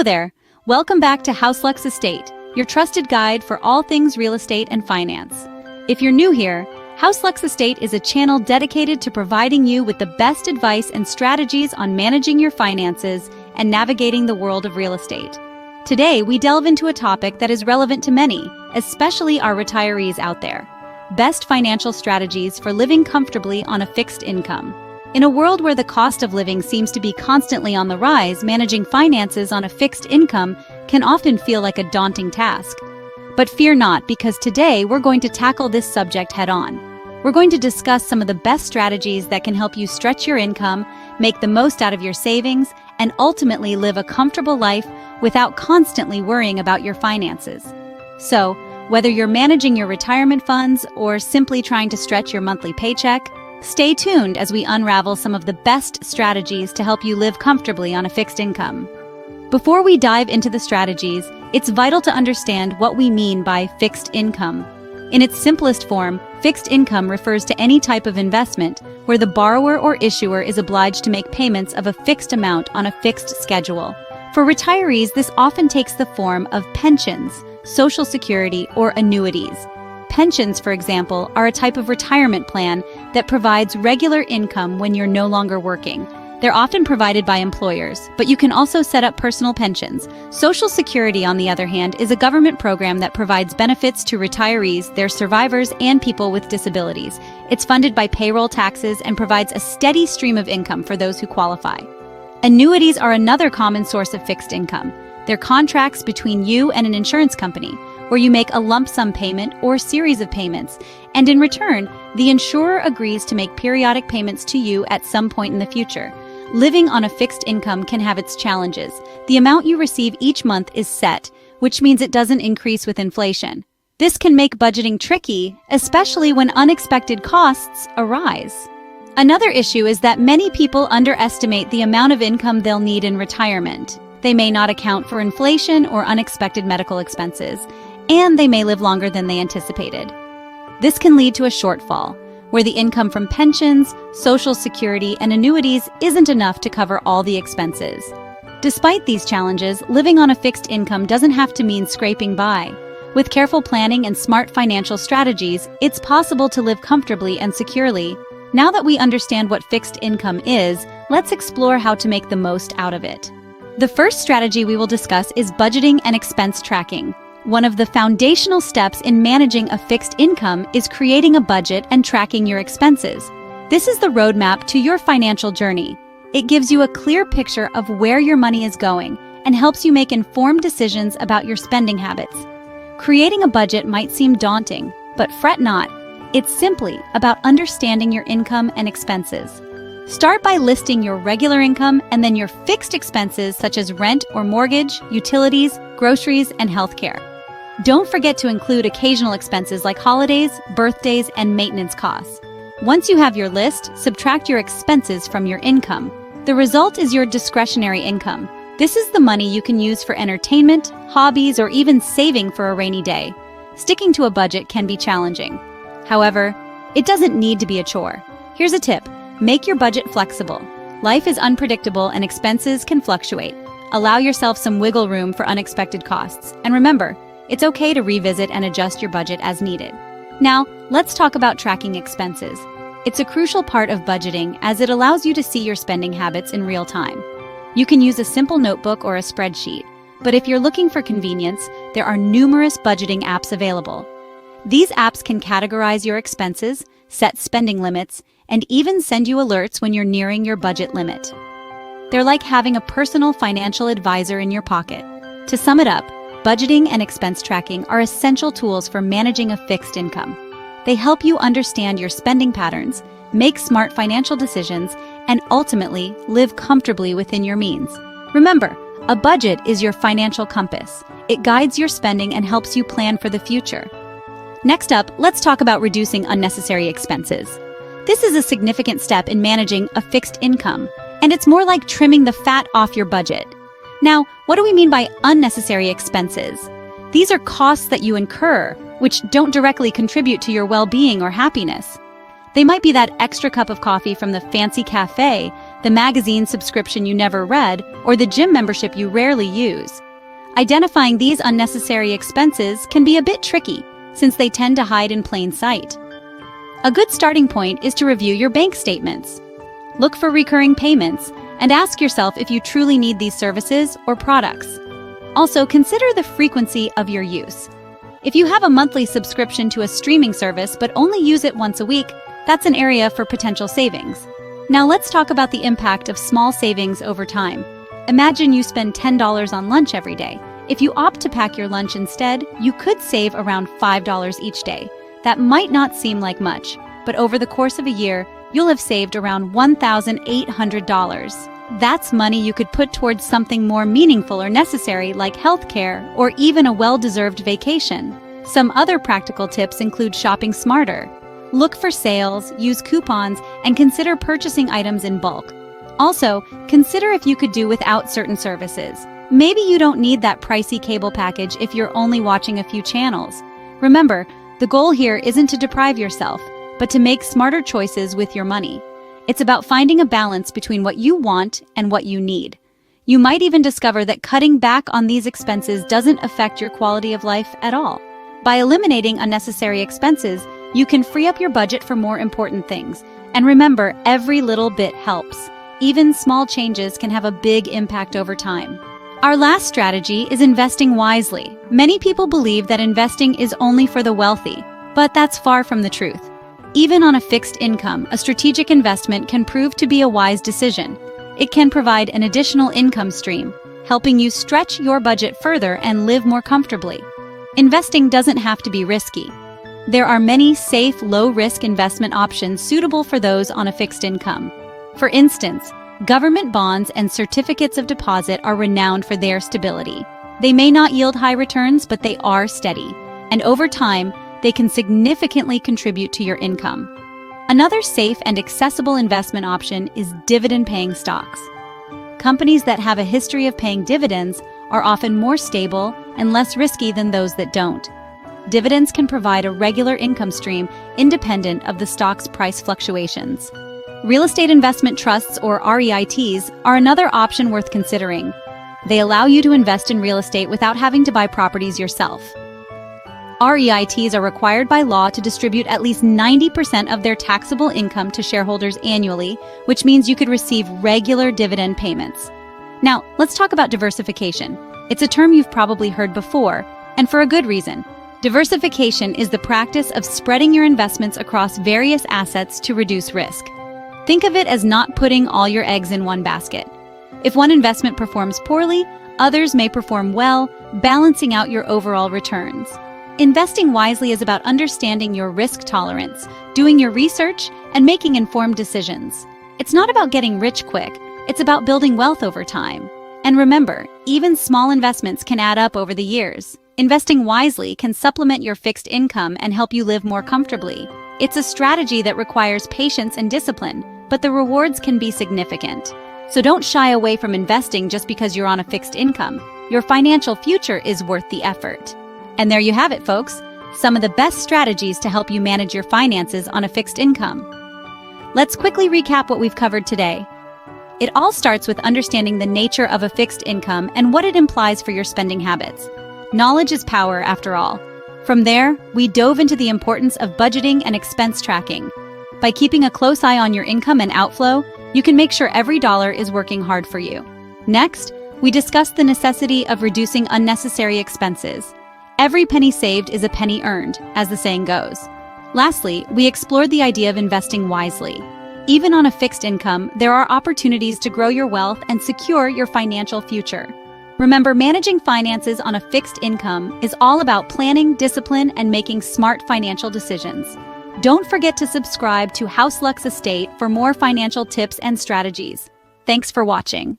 Hello there! Welcome back to HouseLux Estate, your trusted guide for all things real estate and finance. If you're new here, HouseLux Estate is a channel dedicated to providing you with the best advice and strategies on managing your finances and navigating the world of real estate. Today, we delve into a topic that is relevant to many, especially our retirees out there: best financial strategies for living comfortably on a fixed income. In a world where the cost of living seems to be constantly on the rise, managing finances on a fixed income can often feel like a daunting task. But fear not, because today we're going to tackle this subject head-on. We're going to discuss some of the best strategies that can help you stretch your income, make the most out of your savings, and ultimately live a comfortable life without constantly worrying about your finances. So, whether you're managing your retirement funds or simply trying to stretch your monthly paycheck, stay tuned as we unravel some of the best strategies to help you live comfortably on a fixed income. Before we dive into the strategies, it's vital to understand what we mean by fixed income. In its simplest form, fixed income refers to any type of investment where the borrower or issuer is obliged to make payments of a fixed amount on a fixed schedule. For retirees, this often takes the form of pensions, Social Security, or annuities. Pensions, for example, are a type of retirement plan that provides regular income when you're no longer working. They're often provided by employers, but you can also set up personal pensions. Social Security, on the other hand, is a government program that provides benefits to retirees, their survivors, and people with disabilities. It's funded by payroll taxes and provides a steady stream of income for those who qualify. Annuities are another common source of fixed income. They're contracts between you and an insurance company, where you make a lump sum payment or series of payments, and in return, the insurer agrees to make periodic payments to you at some point in the future. Living on a fixed income can have its challenges. The amount you receive each month is set, which means it doesn't increase with inflation. This can make budgeting tricky, especially when unexpected costs arise. Another issue is that many people underestimate the amount of income they'll need in retirement. They may not account for inflation or unexpected medical expenses, and they may live longer than they anticipated. This can lead to a shortfall, where the income from pensions, Social Security, and annuities isn't enough to cover all the expenses. Despite these challenges, living on a fixed income doesn't have to mean scraping by. With careful planning and smart financial strategies, it's possible to live comfortably and securely. Now that we understand what fixed income is, let's explore how to make the most out of it. The first strategy we will discuss is budgeting and expense tracking. One of the foundational steps in managing a fixed income is creating a budget and tracking your expenses. This is the roadmap to your financial journey. It gives you a clear picture of where your money is going and helps you make informed decisions about your spending habits. Creating a budget might seem daunting, but fret not. It's simply about understanding your income and expenses. Start by listing your regular income and then your fixed expenses such as rent or mortgage, utilities, groceries, and healthcare. Don't forget to include occasional expenses like holidays, birthdays, and maintenance costs. Once you have your list, subtract your expenses from your income. The result is your discretionary income. This is the money you can use for entertainment, hobbies, or even saving for a rainy day. Sticking to a budget can be challenging. However, it doesn't need to be a chore. Here's a tip: make your budget flexible. Life is unpredictable and expenses can fluctuate. Allow yourself some wiggle room for unexpected costs. And remember, it's okay to revisit and adjust your budget as needed. Now, let's talk about tracking expenses. It's a crucial part of budgeting as it allows you to see your spending habits in real time. You can use a simple notebook or a spreadsheet, but if you're looking for convenience, there are numerous budgeting apps available. These apps can categorize your expenses, set spending limits, and even send you alerts when you're nearing your budget limit. They're like having a personal financial advisor in your pocket. To sum it up, budgeting and expense tracking are essential tools for managing a fixed income. They help you understand your spending patterns, make smart financial decisions, and ultimately live comfortably within your means. Remember, a budget is your financial compass. It guides your spending and helps you plan for the future. Next up, let's talk about reducing unnecessary expenses. This is a significant step in managing a fixed income, and it's more like trimming the fat off your budget. Now, what do we mean by unnecessary expenses? These are costs that you incur, which don't directly contribute to your well-being or happiness. They might be that extra cup of coffee from the fancy cafe the magazine subscription you never read, or the gym membership you rarely use. Identifying these unnecessary expenses can be a bit tricky, since they tend to hide in plain sight. A good starting point is to review your bank statements. Look for recurring payments and ask yourself if you truly need these services or products. Also, consider the frequency of your use. If you have a monthly subscription to a streaming service but only use it once a week, that's an area for potential savings. Now let's talk about the impact of small savings over time. Imagine you spend $10 on lunch every day. If you opt to pack your lunch instead, you could save around $5 each day. That might not seem like much, but over the course of a year, you'll have saved around $1,800. That's money you could put towards something more meaningful or necessary like healthcare or even a well-deserved vacation. Some other practical tips include shopping smarter. Look for sales, use coupons, and consider purchasing items in bulk. Also, consider if you could do without certain services. Maybe you don't need that pricey cable package if you're only watching a few channels. Remember, the goal here isn't to deprive yourself, but to make smarter choices with your money. It's about finding a balance between what you want and what you need. You might even discover that cutting back on these expenses doesn't affect your quality of life at all. By eliminating unnecessary expenses, you can free up your budget for more important things. And remember, every little bit helps. Even small changes can have a big impact over time. Our last strategy is investing wisely. Many people believe that investing is only for the wealthy, but that's far from the truth. Even on a fixed income, a strategic investment can prove to be a wise decision. It can provide an additional income stream, helping you stretch your budget further and live more comfortably. Investing doesn't have to be risky. There are many safe, low-risk investment options suitable for those on a fixed income. For instance, government bonds and certificates of deposit are renowned for their stability. They may not yield high returns, but they are steady, and over time, they can significantly contribute to your income. Another safe and accessible investment option is dividend-paying stocks. Companies that have a history of paying dividends are often more stable and less risky than those that don't. Dividends can provide a regular income stream independent of the stock's price fluctuations. Real estate investment trusts, or REITs, are another option worth considering. They allow you to invest in real estate without having to buy properties yourself. REITs are required by law to distribute at least 90% of their taxable income to shareholders annually, which means you could receive regular dividend payments. Now, let's talk about diversification. It's a term you've probably heard before, and for a good reason. Diversification is the practice of spreading your investments across various assets to reduce risk. Think of it as not putting all your eggs in one basket. If one investment performs poorly, others may perform well, balancing out your overall returns. Investing wisely is about understanding your risk tolerance, doing your research, and making informed decisions. It's not about getting rich quick, it's about building wealth over time. And remember, even small investments can add up over the years. Investing wisely can supplement your fixed income and help you live more comfortably. It's a strategy that requires patience and discipline, but the rewards can be significant. So don't shy away from investing just because you're on a fixed income. Your financial future is worth the effort. And there you have it, folks. Some of the best strategies to help you manage your finances on a fixed income. Let's quickly recap what we've covered today. It all starts with understanding the nature of a fixed income and what it implies for your spending habits. Knowledge is power, after all. From there, we dove into the importance of budgeting and expense tracking. By keeping a close eye on your income and outflow, you can make sure every dollar is working hard for you. Next, we discussed the necessity of reducing unnecessary expenses. Every penny saved is a penny earned, as the saying goes. Lastly, we explored the idea of investing wisely. Even on a fixed income, there are opportunities to grow your wealth and secure your financial future. Remember, managing finances on a fixed income is all about planning, discipline, and making smart financial decisions. Don't forget to subscribe to House Lux Estate for more financial tips and strategies. Thanks for watching.